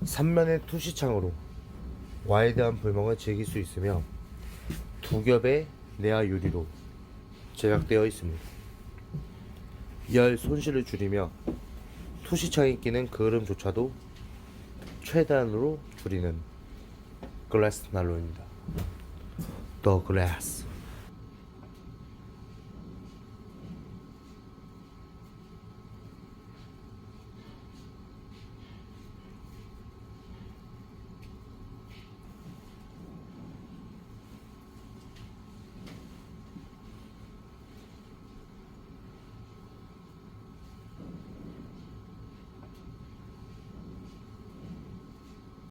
3면의 투시창으로 와이드한 불멍을 즐길 수 있으며 두 겹의 내화 유리로 제작되어 있습니다. 열 손실을 줄이며 투시창이 끼는 그을음조차도 최대한으로 줄이는 글래스 난로입니다. The Glass.